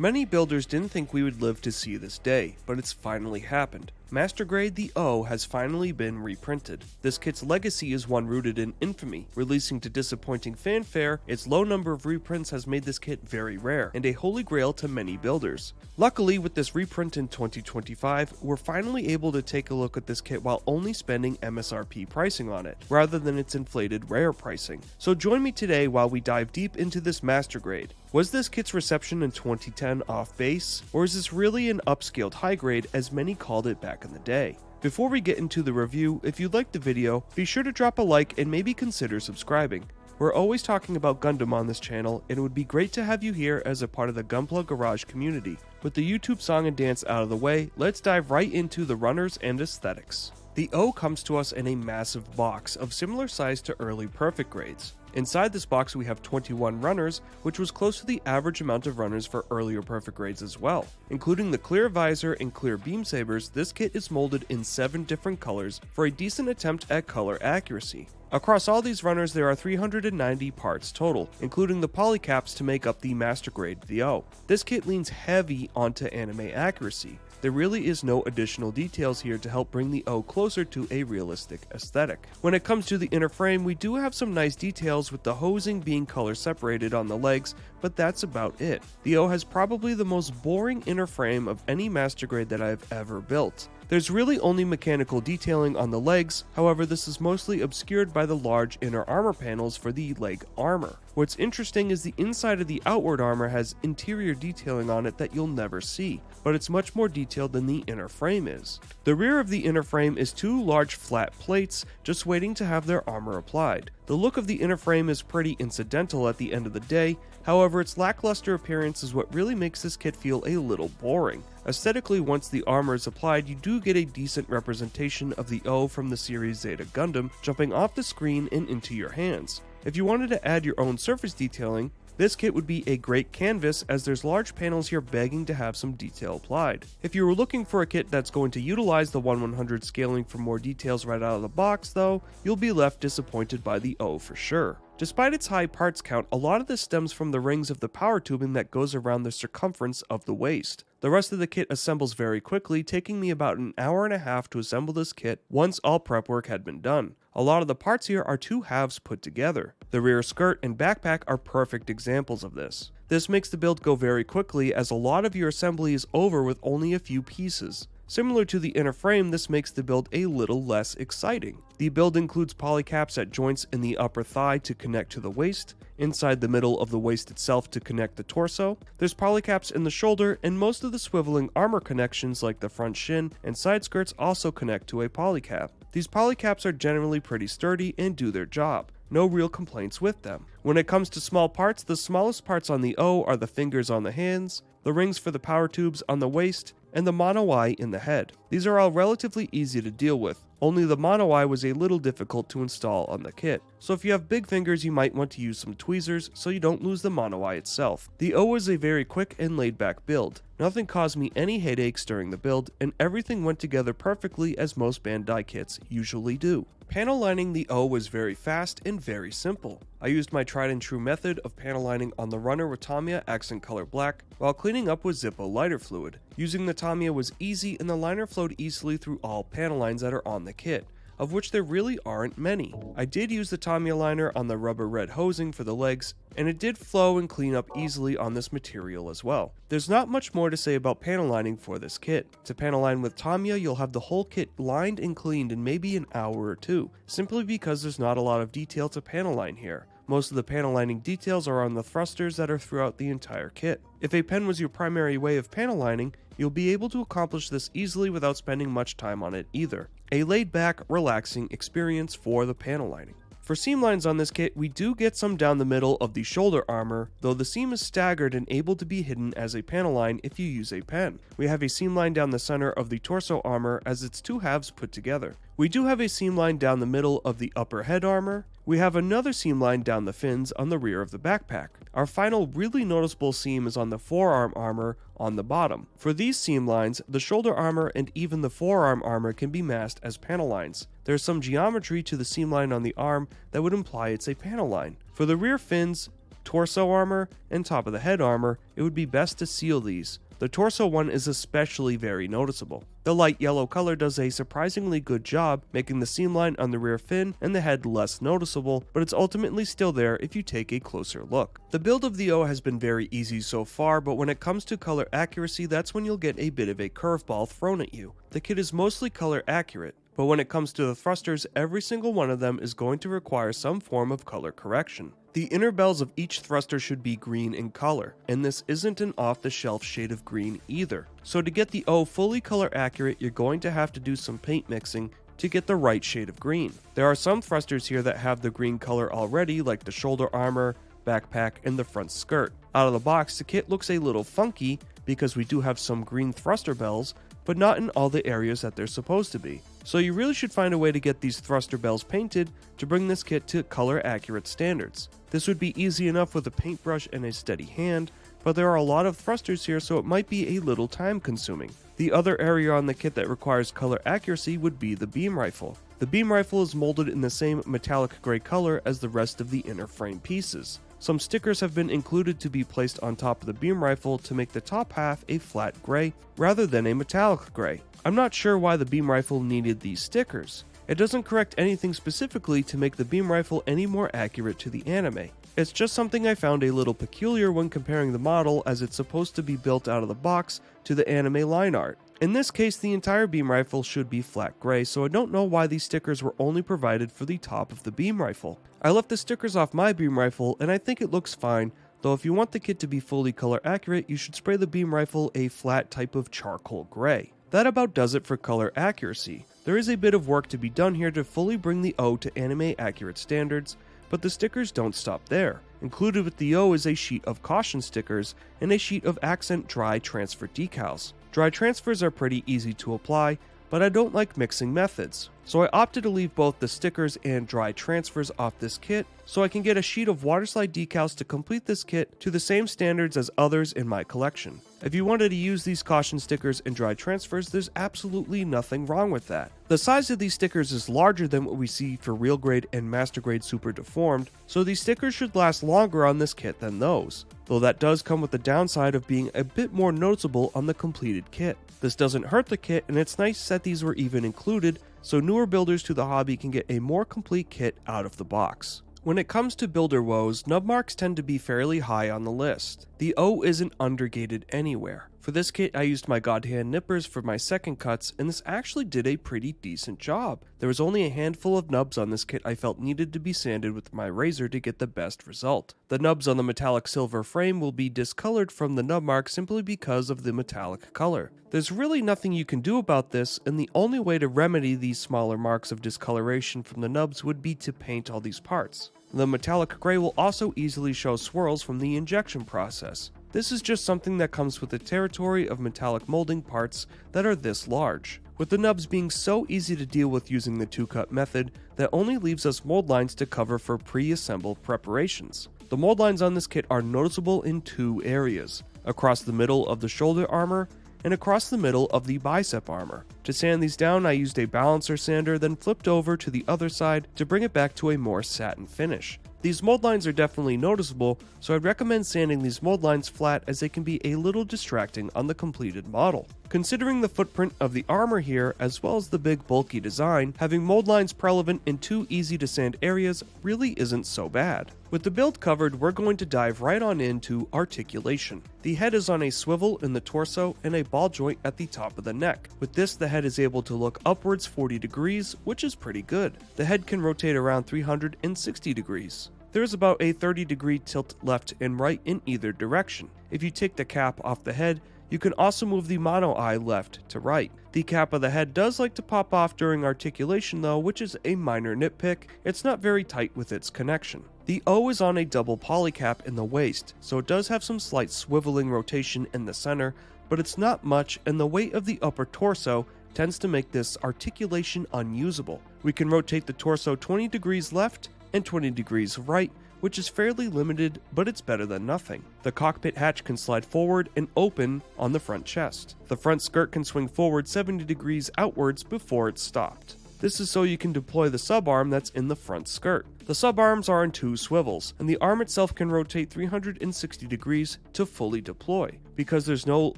Many builders didn't think we would live to see this day, but it's finally happened. Master Grade the O has finally been reprinted. This kit's legacy is one rooted in infamy. Releasing to disappointing fanfare, its low number of reprints has made this kit very rare, and a holy grail to many builders. Luckily, with this reprint in 2025, we're finally able to take a look at this kit while only spending MSRP pricing on it, rather than its inflated rare pricing. So join me today while we dive deep into this Master Grade. Was this kit's reception in 2010 off base, or is this really an upscaled high grade as many called it back in the day? Before we get into the review, if you liked the video, be sure to drop a like and maybe consider subscribing. We're always talking about Gundam on this channel, and it would be great to have you here as a part of the Gunpla Garage community. With the YouTube song and dance out of the way, let's dive right into the runners and aesthetics. The O comes to us in a massive box of similar size to early perfect grades. Inside this box we have 21 runners, which was close to the average amount of runners for earlier perfect grades as well. Including the clear visor and clear beam sabers, this kit is molded in 7 different colors for a decent attempt at color accuracy. Across all these runners there are 390 parts total, including the polycaps to make up the Master Grade the O. This kit leans heavy onto anime accuracy. There really is no additional details here to help bring the O closer to a realistic aesthetic. When it comes to the inner frame, we do have some nice details with the hosing being color separated on the legs, but that's about it. The O has probably the most boring inner frame of any Master Grade that I've ever built. There's really only mechanical detailing on the legs, however this is mostly obscured by the large inner armor panels for the leg armor. What's interesting is the inside of the outward armor has interior detailing on it that you'll never see, but it's much more detailed than the inner frame is. The rear of the inner frame is 2 large flat plates just waiting to have their armor applied. The look of the inner frame is pretty incidental at the end of the day, however its lackluster appearance is what really makes this kit feel a little boring. Aesthetically, once the armor is applied, you do get a decent representation of the O from the series Zeta Gundam jumping off the screen and into your hands. If you wanted to add your own surface detailing, this kit would be a great canvas as there's large panels here begging to have some detail applied. If you were looking for a kit that's going to utilize the 1/100 scaling for more details right out of the box though, you'll be left disappointed by the O for sure. Despite its high parts count, a lot of this stems from the rings of the power tubing that goes around the circumference of the waist. The rest of the kit assembles very quickly, taking me about an hour and a half to assemble this kit once all prep work had been done. A lot of the parts here are 2 halves put together. The rear skirt and backpack are perfect examples of this. This makes the build go very quickly as a lot of your assembly is over with only a few pieces. Similar to the inner frame, this makes the build a little less exciting. The build includes polycaps at joints in the upper thigh to connect to the waist, inside the middle of the waist itself to connect the torso. There's polycaps in the shoulder, and most of the swiveling armor connections like the front shin and side skirts also connect to a polycap. These polycaps are generally pretty sturdy and do their job. No real complaints with them. When it comes to small parts, the smallest parts on the O are the fingers on the hands, the rings for the power tubes on the waist, and the mono eye in the head. These are all relatively easy to deal with, only the mono eye was a little difficult to install on the kit. So if you have big fingers you might want to use some tweezers so you don't lose the mono eye itself. The O is a very quick and laid back build. Nothing caused me any headaches during the build, and everything went together perfectly as most Bandai kits usually do. Panel lining the O was very fast and very simple. I used my tried and true method of panel lining on the runner with Tamiya accent color black while cleaning up with Zippo lighter fluid. Using the Tamiya was easy and the liner flowed easily through all panel lines that are on the kit, of which there really aren't many. I did use the Tamiya liner on the rubber red hosing for the legs, and it did flow and clean up easily on this material as well. There's not much more to say about panel lining for this kit. To panel line with Tamiya, you'll have the whole kit lined and cleaned in maybe an hour or 2, simply because there's not a lot of detail to panel line here. Most of the panel lining details are on the thrusters that are throughout the entire kit. If a pen was your primary way of panel lining, you'll be able to accomplish this easily without spending much time on it either. A laid back, relaxing experience for the panel lining. For seam lines on this kit, we do get some down the middle of the shoulder armor, though the seam is staggered and able to be hidden as a panel line if you use a pen. We have a seam line down the center of the torso armor as its 2 halves put together. We do have a seam line down the middle of the upper head armor. We have another seam line down the fins on the rear of the backpack. Our final really noticeable seam is on the forearm armor on the bottom. For these seam lines, the shoulder armor and even the forearm armor can be masked as panel lines. There's some geometry to the seam line on the arm that would imply it's a panel line. For the rear fins, torso armor, and top of the head armor, it would be best to seal these. The torso one is especially very noticeable. The light yellow color does a surprisingly good job making the seam line on the rear fin and the head less noticeable, but it's ultimately still there if you take a closer look. The build of the O has been very easy so far, but when it comes to color accuracy, that's when you'll get a bit of a curveball thrown at you. The kit is mostly color accurate, but when it comes to the thrusters, every single one of them is going to require some form of color correction. The inner bells of each thruster should be green in color, and this isn't an off-the-shelf shade of green either. So to get the O fully color accurate, you're going to have to do some paint mixing to get the right shade of green. There are some thrusters here that have the green color already, like the shoulder armor, backpack, and the front skirt. Out of the box, the kit looks a little funky because we do have some green thruster bells, but not in all the areas that they're supposed to be. So you really should find a way to get these thruster bells painted to bring this kit to color accurate standards. This would be easy enough with a paintbrush and a steady hand, but there are a lot of thrusters here, so it might be a little time consuming. The other area on the kit that requires color accuracy would be the beam rifle. The beam rifle is molded in the same metallic gray color as the rest of the inner frame pieces. Some stickers have been included to be placed on top of the beam rifle to make the top half a flat gray rather than a metallic gray. I'm not sure why the beam rifle needed these stickers. It doesn't correct anything specifically to make the beam rifle any more accurate to the anime. It's just something I found a little peculiar when comparing the model, as it's supposed to be built out of the box to the anime line art. In this case, the entire beam rifle should be flat gray, so I don't know why these stickers were only provided for the top of the beam rifle. I left the stickers off my beam rifle and I think it looks fine, though if you want the kit to be fully color accurate, you should spray the beam rifle a flat type of charcoal gray. That about does it for color accuracy. There is a bit of work to be done here to fully bring the O to anime accurate standards, but the stickers don't stop there. Included with the O is a sheet of caution stickers and a sheet of accent dry transfer decals. Dry transfers are pretty easy to apply, but I don't like mixing methods, so I opted to leave both the stickers and dry transfers off this kit so I can get a sheet of waterslide decals to complete this kit to the same standards as others in my collection. If you wanted to use these caution stickers and dry transfers, there's absolutely nothing wrong with that. The size of these stickers is larger than what we see for real grade and master grade super deformed, so these stickers should last longer on this kit than those, though that does come with the downside of being a bit more noticeable on the completed kit. This doesn't hurt the kit, and it's nice that these were even included so newer builders to the hobby can get a more complete kit out of the box. When it comes to builder woes, nub marks tend to be fairly high on the list. The O isn't undergated anywhere. For this kit, I used my God Hand nippers for my second cuts, and this actually did a pretty decent job. There was only a handful of nubs on this kit I felt needed to be sanded with my razor to get the best result. The nubs on the metallic silver frame will be discolored from the nub mark simply because of the metallic color. There's really nothing you can do about this, and the only way to remedy these smaller marks of discoloration from the nubs would be to paint all these parts. The metallic gray will also easily show swirls from the injection process. This is just something that comes with the territory of metallic molding parts that are this large, with the nubs being so easy to deal with using the 2-cut method that only leaves us mold lines to cover for pre-assembled preparations. The mold lines on this kit are noticeable in two areas, across the middle of the shoulder armor and across the middle of the bicep armor. To sand these down, I used a balancer sander, then flipped over to the other side to bring it back to a more satin finish. These mold lines are definitely noticeable, so I'd recommend sanding these mold lines flat as they can be a little distracting on the completed model. Considering the footprint of the armor here, as well as the big bulky design, having mold lines prevalent in two easy to sand areas really isn't so bad. With the build covered, we're going to dive right on into articulation. The head is on a swivel in the torso and a ball joint at the top of the neck. With this, the head is able to look upwards 40 degrees, which is pretty good. The head can rotate around 360 degrees. There is about a 30-degree tilt left and right in either direction. If you take the cap off the head, you can also move the mono eye left to right. The cap of the head does like to pop off during articulation though, which is a minor nitpick. It's not very tight with its connection. The O is on a double polycap in the waist, so it does have some slight swiveling rotation in the center, but it's not much, and the weight of the upper torso tends to make this articulation unusable. We can rotate the torso 20 degrees left and 20 degrees right, which is fairly limited, but it's better than nothing. The cockpit hatch can slide forward and open on the front chest. The front skirt can swing forward 70 degrees outwards before it's stopped. This is so you can deploy the subarm that's in the front skirt. The subarms are in 2 swivels, and the arm itself can rotate 360 degrees to fully deploy. Because there's no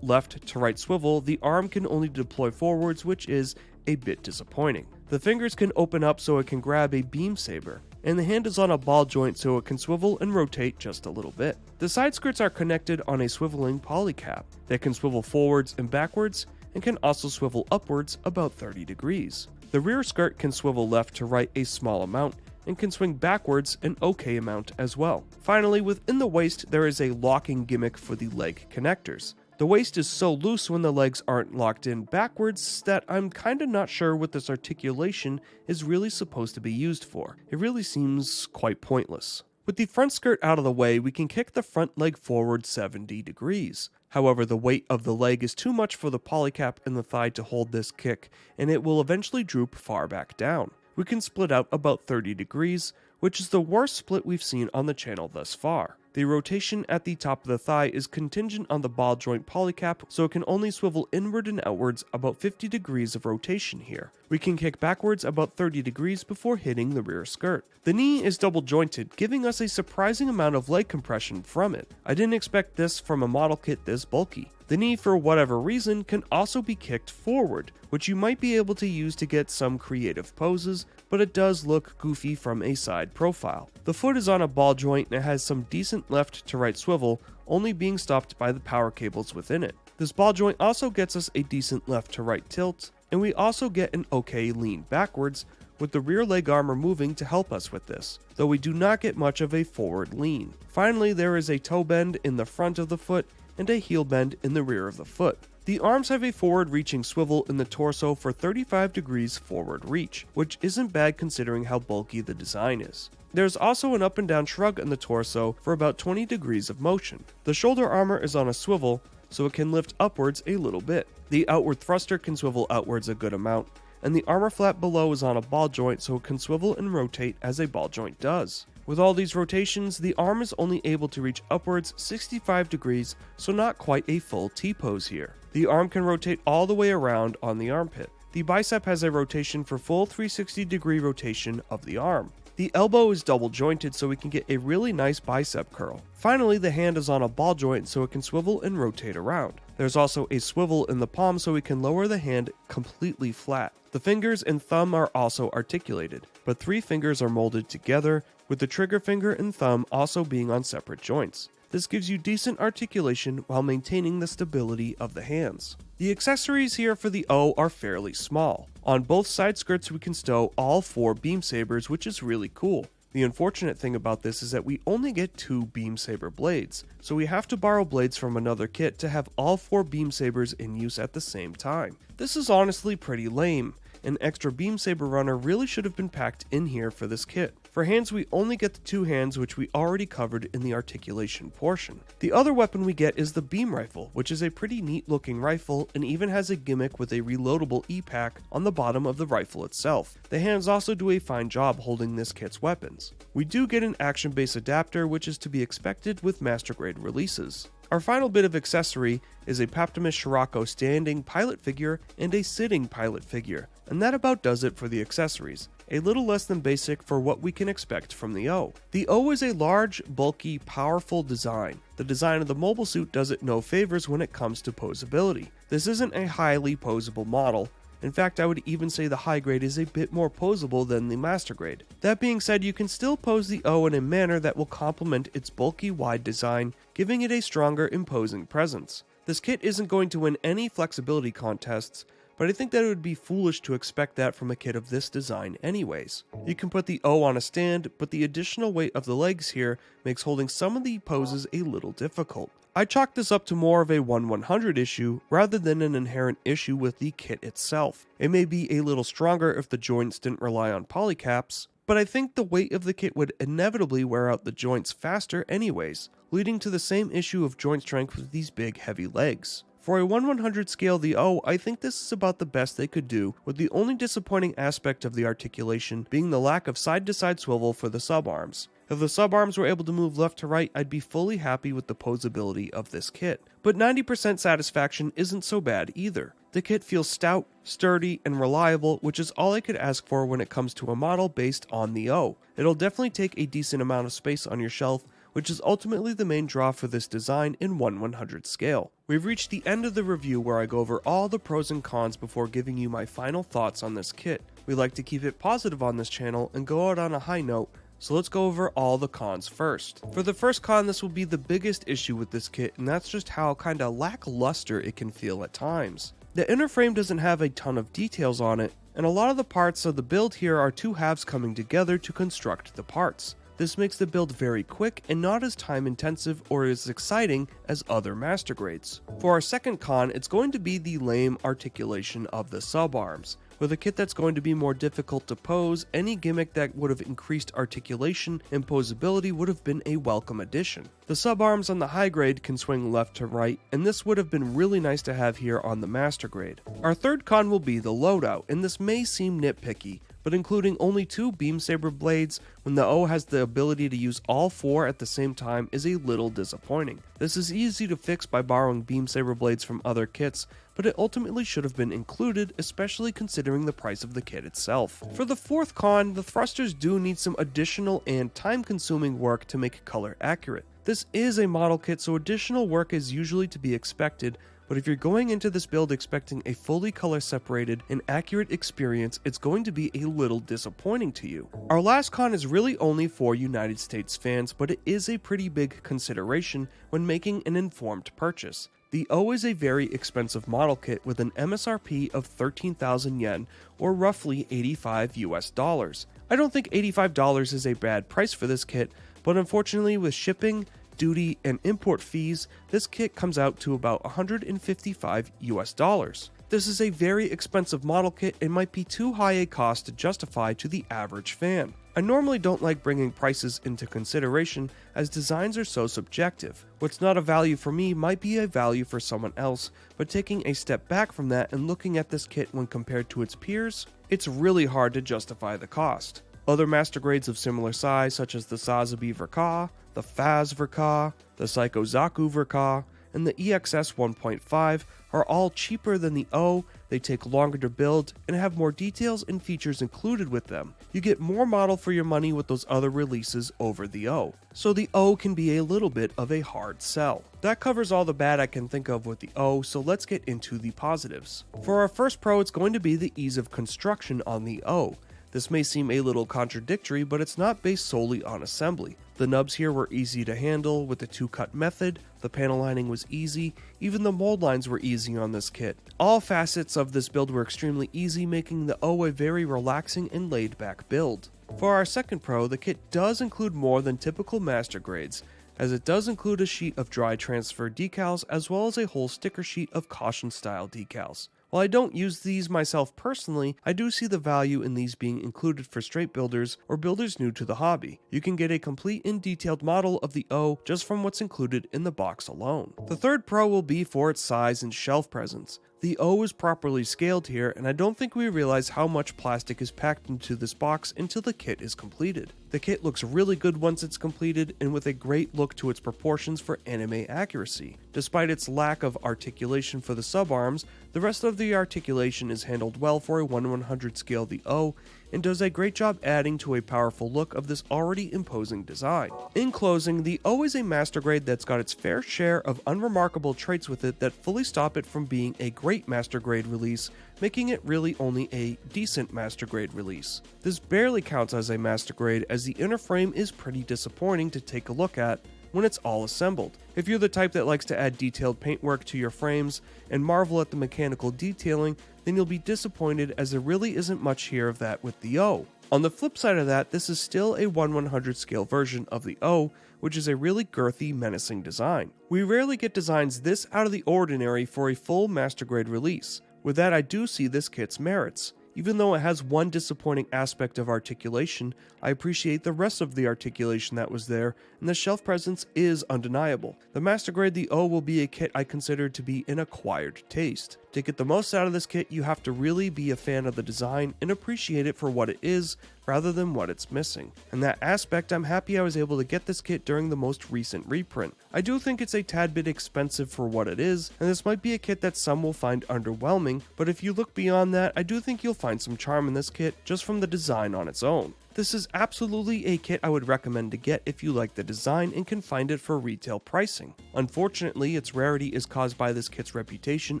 left to right swivel, the arm can only deploy forwards, which is a bit disappointing. The fingers can open up so it can grab a beam saber, and the hand is on a ball joint so it can swivel and rotate just a little bit. The side skirts are connected on a swiveling polycap that can swivel forwards and backwards, and can also swivel upwards about 30 degrees. The rear skirt can swivel left to right a small amount, and can swing backwards an okay amount as well. Finally, within the waist there is a locking gimmick for the leg connectors. The waist is so loose when the legs aren't locked in backwards that I'm kinda not sure what this articulation is really supposed to be used for. It really seems quite pointless. With the front skirt out of the way, we can kick the front leg forward 70 degrees. However, the weight of the leg is too much for the polycap in the thigh to hold this kick, and it will eventually droop far back down. We can split out about 30 degrees, which is the worst split we've seen on the channel thus far. The rotation at the top of the thigh is contingent on the ball joint polycap, so it can only swivel inward and outwards about 50 degrees of rotation here. We can kick backwards about 30 degrees before hitting the rear skirt. The knee is double jointed, giving us a surprising amount of leg compression from it. I didn't expect this from a model kit this bulky. The knee, for whatever reason, can also be kicked forward, which you might be able to use to get some creative poses, but it does look goofy from a side profile. The foot is on a ball joint and it has some decent left to right swivel, only being stopped by the power cables within it. This ball joint also gets us a decent left to right tilt, and we also get an okay lean backwards, with the rear leg arm removing to help us with this, though we do not get much of a forward lean. Finally, there is a toe bend in the front of the foot and a heel bend in the rear of the foot. The arms have a forward reaching swivel in the torso for 35 degrees forward reach, which isn't bad considering how bulky the design is. There's also an up and down shrug in the torso for about 20 degrees of motion. The shoulder armor is on a swivel, so it can lift upwards a little bit. The outward thruster can swivel outwards a good amount, and the armor flap below is on a ball joint so it can swivel and rotate as a ball joint does. With all these rotations, the arm is only able to reach upwards 65 degrees, so not quite a full T-pose here. The arm can rotate all the way around on the armpit. The bicep has a rotation for full 360 degree rotation of the arm. The elbow is double jointed so we can get a really nice bicep curl. Finally, the hand is on a ball joint so it can swivel and rotate around. There's also a swivel in the palm so we can lower the hand completely flat. The fingers and thumb are also articulated, but 3 fingers are molded together, with the trigger finger and thumb also being on separate joints. This gives you decent articulation while maintaining the stability of the hands. The accessories here for the O are fairly small. On both side skirts we can stow all 4 beam sabers, which is really cool. The unfortunate thing about this is that we only get 2 beam saber blades, so we have to borrow blades from another kit to have all 4 beam sabers in use at the same time. This is honestly pretty lame. An extra beam saber runner really should have been packed in here for this kit. For hands, we only get the 2 hands, which we already covered in the articulation portion. The other weapon we get is the beam rifle, which is a pretty neat looking rifle and even has a gimmick with a reloadable E-pack on the bottom of the rifle itself. The hands also do a fine job holding this kit's weapons. We do get an action base adapter, which is to be expected with master grade releases. Our final bit of accessory is a Paptimus Scirocco standing pilot figure and a sitting pilot figure, and that about does it for the accessories. A little less than basic for what we can expect from the O. The O is a large, bulky, powerful design. The design of the mobile suit does it no favors when it comes to posability. This isn't a highly posable model. In fact, I would even say the high grade is a bit more posable than the master grade. That being said, you can still pose the O in a manner that will complement its bulky, wide design, giving it a stronger, imposing presence. This kit isn't going to win any flexibility contests, but I think that it would be foolish to expect that from a kit of this design anyways. You can put the O on a stand, but the additional weight of the legs here makes holding some of the poses a little difficult. I chalk this up to more of a 1/100 issue rather than an inherent issue with the kit itself. It may be a little stronger if the joints didn't rely on polycaps, but I think the weight of the kit would inevitably wear out the joints faster anyways, leading to the same issue of joint strength with these big heavy legs. For a 1/100 scale the O, I think this is about the best they could do, with the only disappointing aspect of the articulation being the lack of side-to-side swivel for the subarms. If the subarms were able to move left to right, I'd be fully happy with the posability of this kit. But 90% satisfaction isn't so bad either. The kit feels stout, sturdy, and reliable, which is all I could ask for when it comes to a model based on the O. It'll definitely take a decent amount of space on your shelf, which is ultimately the main draw for this design in 1/100 scale. We've reached the end of the review where I go over all the pros and cons before giving you my final thoughts on this kit. We like to keep it positive on this channel and go out on a high note, so let's go over all the cons first. For the first con, this will be the biggest issue with this kit, and that's just how kinda lackluster it can feel at times. The inner frame doesn't have a ton of details on it, and a lot of the parts of the build here are two halves coming together to construct the parts. This makes the build very quick and not as time intensive or as exciting as other master grades. For our second con, it's going to be the lame articulation of the subarms. With a kit that's going to be more difficult to pose, any gimmick that would have increased articulation and posability would have been a welcome addition. The subarms on the high grade can swing left to right, and this would have been really nice to have here on the master grade. Our third con will be the loadout, and this may seem nitpicky, but including only 2 beam saber blades when the O has the ability to use all 4 at the same time is a little disappointing. This is easy to fix by borrowing beam saber blades from other kits, but it ultimately should have been included, especially considering the price of the kit itself. For the fourth con, the thrusters do need some additional and time-consuming work to make color accurate. This is a model kit, so additional work is usually to be expected, but if you're going into this build expecting a fully color separated and accurate experience, it's going to be a little disappointing to you. Our last con is really only for United States fans, but it is a pretty big consideration when making an informed purchase. The O is a very expensive model kit with an MSRP of 13,000 yen, or roughly $85 US. I don't think $85 is a bad price for this kit, but unfortunately with shipping, duty, and import fees, this kit comes out to about $155 US. This is a very expensive model kit and might be too high a cost to justify to the average fan. I normally don't like bringing prices into consideration as designs are so subjective. What's not a value for me might be a value for someone else, but taking a step back from that and looking at this kit when compared to its peers, it's really hard to justify the cost. Other master grades of similar size such as the Sazabi Verka, the Faz Verka, the Psycho Zaku Verka, and the EXS 1.5 are all cheaper than the O, they take longer to build, and have more details and features included with them. You get more model for your money with those other releases over the O, so the O can be a little bit of a hard sell. That covers all the bad I can think of with the O, so let's get into the positives. For our first pro, it's going to be the ease of construction on the O. This may seem a little contradictory, but it's not based solely on assembly. The nubs here were easy to handle with the 2-cut method, the panel lining was easy, even the mold lines were easy on this kit. All facets of this build were extremely easy, making the O a very relaxing and laid back build. For our second pro, the kit does include more than typical master grades, as it does include a sheet of dry transfer decals as well as a whole sticker sheet of caution style decals. While I don't use these myself personally, I do see the value in these being included for straight builders or builders new to the hobby. You can get a complete and detailed model of the O just from what's included in the box alone. The third pro will be for its size and shelf presence. The O is properly scaled here, and I don't think we realize how much plastic is packed into this box until the kit is completed. The kit looks really good once it's completed, and with a great look to its proportions for anime accuracy. Despite its lack of articulation for the subarms, the rest of the articulation is handled well for a 1/100 scale the O, and does a great job adding to a powerful look of this already imposing design. In closing, the O is a master grade that's got its fair share of unremarkable traits with it that fully stop it from being a great master grade release, making it really only a decent master grade release. This barely counts as a master grade as the inner frame is pretty disappointing to take a look at when it's all assembled. If you're the type that likes to add detailed paintwork to your frames and marvel at the mechanical detailing, then you'll be disappointed as there really isn't much here of that with the O. On the flip side of that, this is still a 1/100 scale version of the O, which is a really girthy, menacing design. We rarely get designs this out of the ordinary for a full master grade release. With that, I do see this kit's merits. Even though it has one disappointing aspect of articulation, I appreciate the rest of the articulation that was there, and the shelf presence is undeniable. The master grade the O will be a kit I consider to be an acquired taste. To get the most out of this kit, you have to really be a fan of the design and appreciate it for what it is, rather than what it's missing. In that aspect, I'm happy I was able to get this kit during the most recent reprint. I do think it's a tad bit expensive for what it is, and this might be a kit that some will find underwhelming, but if you look beyond that, I do think you'll find some charm in this kit just from the design on its own. This is absolutely a kit I would recommend to get if you like the design and can find it for retail pricing. Unfortunately, its rarity is caused by this kit's reputation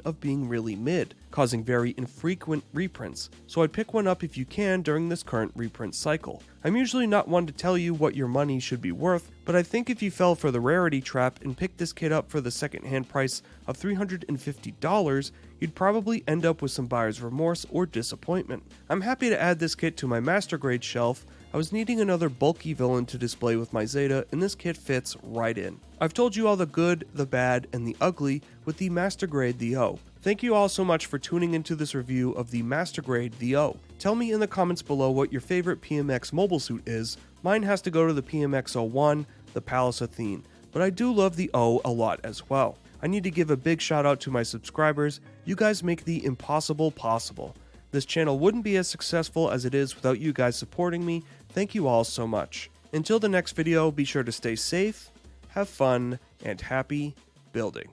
of being really mid, causing very infrequent reprints, so I'd pick one up if you can during this current reprint cycle. I'm usually not one to tell you what your money should be worth, but I think if you fell for the rarity trap and picked this kit up for the second-hand price of $350, you'd probably end up with some buyer's remorse or disappointment. I'm happy to add this kit to my master grade shelf. I was needing another bulky villain to display with my Zeta, and this kit fits right in. I've told you all the good, the bad, and the ugly with the master grade the O. Thank you all so much for tuning into this review of the master grade the O. Tell me in the comments below what your favorite PMX mobile suit is. Mine has to go to the PMX-01, the Palace Athene, but I do love the O a lot as well. I need to give a big shout out to my subscribers. You guys make the impossible possible. This channel wouldn't be as successful as it is without you guys supporting me. Thank you all so much. Until the next video, be sure to stay safe, have fun, and happy building.